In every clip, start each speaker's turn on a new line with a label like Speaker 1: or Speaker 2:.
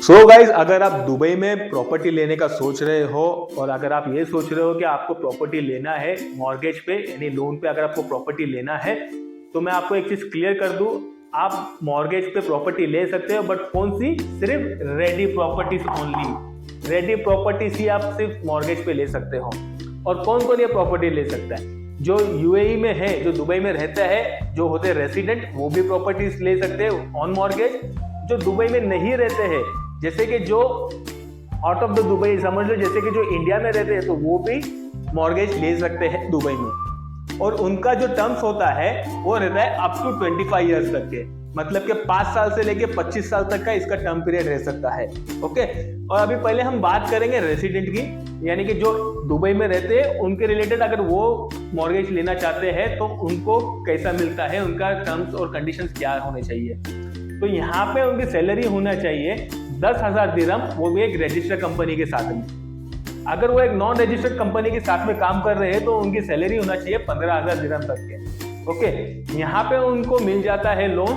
Speaker 1: So guys, अगर आप Dubai में प्रॉपर्टी लेने का सोच रहे हो और अगर आप ये सोच रहे हो कि आपको प्रॉपर्टी लेना है मॉर्गेज पे यानी लोन पे, अगर आपको प्रॉपर्टी लेना है तो मैं आपको एक चीज क्लियर कर दूं, आप मॉर्गेज पे प्रॉपर्टी ले सकते हो, बट कौन सी? सिर्फ ready properties only. Ready properties ही आप सिर्फ मॉर्गेज पे ले सकते हो। और कौन कौन ये प्रॉपर्टी ले सकता है? जो यूएई में है, जो दुबई में रहता है, जो होते हैं रेसिडेंट, वो भी प्रॉपर्टीज ले सकते हैं ऑन मॉर्गेज। जो दुबई में नहीं रहते हैं, जैसे कि जो आउट ऑफ द दुबई, समझ लो जैसे कि जो इंडिया में रहते हैं, तो वो भी मॉर्गेज ले सकते हैं दुबई में। और उनका जो टर्म्स होता है वो रहता है अप टू 25 ईयर्स तक के, मतलब कि 5 साल से लेके 25 साल तक का इसका टर्म पीरियड रह सकता है। ओके, और अभी पहले हम बात करेंगे रेसिडेंट की, यानी कि जो दुबई में रहते हैं उनके रिलेटेड अगर वो मॉर्गेज लेना चाहते हैं तो उनको कैसा मिलता है, उनका टर्म्स और कंडीशंस क्या होने चाहिए। तो यहाँ पे उनकी सैलरी होना चाहिए 10,000 दिरहम, वो भी एक रजिस्टर्ड कंपनी के साथ में। अगर वो एक नॉन रजिस्टर्ड कंपनी के साथ में काम कर रहे हैं तो उनकी सैलरी होना चाहिए 15,000 दिरहम तक के। ओके, यहाँ पे उनको मिल जाता है loan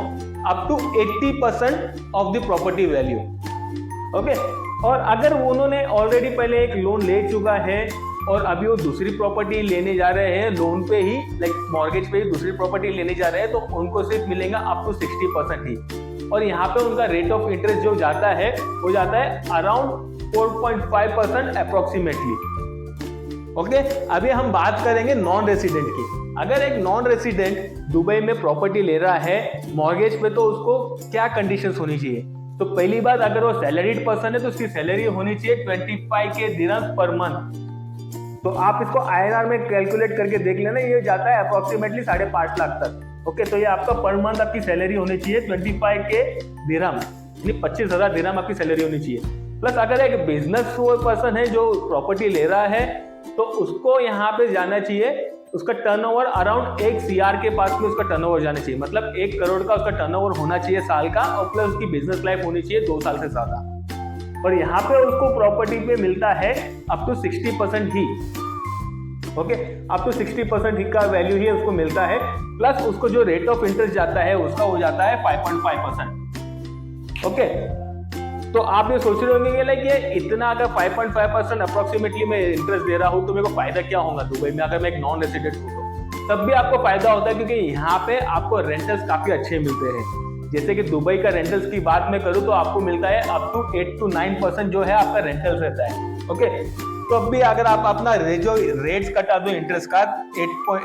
Speaker 1: up to 80% of the property value. Okay, और अगर उन्होंने ऑलरेडी पहले एक लोन ले चुका है और अभी वो दूसरी प्रॉपर्टी लेने जा रहे हैं लोन पे ही, लाइक मॉर्गेज पे ही दूसरी प्रॉपर्टी लेने जा रहे हैं, तो उनको सिर्फ मिलेगा अप टू 60% ही। और यहाँ पे उनका रेट ऑफ इंटरेस्ट जो जाता है वो जाता है अराउंड 4.5% अप्रोक्सीमेटली। ओके, अभी हम बात करेंगे नॉन रेसिडेंट की। अगर एक नॉन रेसिडेंट दुबई में प्रॉपर्टी ले रहा है मॉर्गेज पे, तो उसको क्या कंडीशंस होनी चाहिए? तो पहली बात, अगर वो सैलरीड पर्सन है तो उसकी सैलरी होनी चाहिए 25K दिरहम्स पर मंथ। तो आप इसको INR में कैलकुलेट करके देख लेना, ये जाता है अप्रोक्सीमेटली 5.5 लाख तक। ओके, तो ये आपका पर मंथ आपकी सैलरी होनी चाहिए 25K दिरहम, यानी 25,000 दिरहम आपकी सैलरी होनी चाहिए। प्लस अगर एक बिजनेस पर्सन है जो प्रॉपर्टी ले रहा है तो उसको यहाँ पे जाना चाहिए, उसका टर्नओवर अराउंड 1 CR के पास में उसका टर्नओवर जाना चाहिए, मतलब 1 करोड़ का उसका टर्नओवर होना चाहिए साल का, और प्लस उसकी बिजनेस लाइफ होनी चाहिए 2 साल से ज्यादा। और यहाँ पे उसको प्रॉपर्टी पे मिलता है अप टू 60% ही। ओके, अप टू 60% ही का वैल्यू ही उसको मिलता है। प्लस उसको जो रेट ऑफ इंटरेस्ट जाता है उसका हो जाता है 5.5%। ओके, तो आप ये सोच रहे होंगे लाइक ये इतना, अगर 5.5% अप्रोक्सीमेटली मैं इंटरेस्ट दे रहा हूँ तो मेरे को फायदा क्या होगा दुबई में, अगर मैं एक नॉन रेसिडेंट हूँ तो तब भी आपको फायदा होता है, क्योंकि यहाँ पे आपको रेंटल्स काफी अच्छे मिलते हैं। जैसे कि दुबई का रेंटल्स की बात मैं करूँ तो आपको मिलता है अप टू 8 to 9% जो है आपका रेंटल्स रहता है। ओके, तो अब भी अगर आप अपना जो रेट्स कटा दो इंटरेस्ट का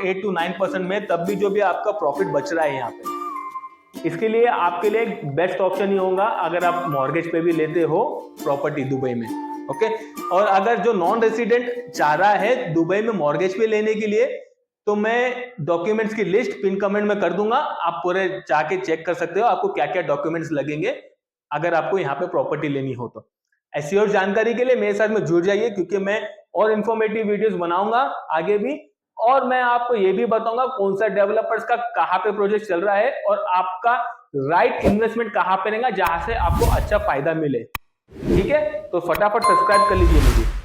Speaker 1: 8 to 9% में, तब भी जो भी आपका प्रॉफिट बच रहा है यहाँ पे, इसके लिए आपके लिए एक बेस्ट ऑप्शन ही होगा अगर आप मॉर्गेज पे भी लेते हो प्रॉपर्टी दुबई में। ओके, और अगर जो नॉन रेसिडेंट चाह रहा है दुबई में मॉर्गेज पे लेने के लिए, तो मैं डॉक्यूमेंट्स की लिस्ट पिन कमेंट में कर दूंगा, आप पूरे जाके चेक कर सकते हो आपको क्या क्या डॉक्यूमेंट्स लगेंगे अगर आपको यहाँ पे प्रॉपर्टी लेनी हो तो। ऐसी और जानकारी के लिए मेरे साथ में जुड़ जाइए, क्योंकि मैं और इंफॉर्मेटिव वीडियोस बनाऊंगा आगे भी, और मैं आपको ये भी बताऊंगा कौन सा डेवलपर्स का कहाँ पे प्रोजेक्ट चल रहा है और आपका राइट इन्वेस्टमेंट कहाँ पे रहेगा जहां से आपको अच्छा फायदा मिले। ठीक है, तो फटाफट सब्सक्राइब कर लीजिए मुझे।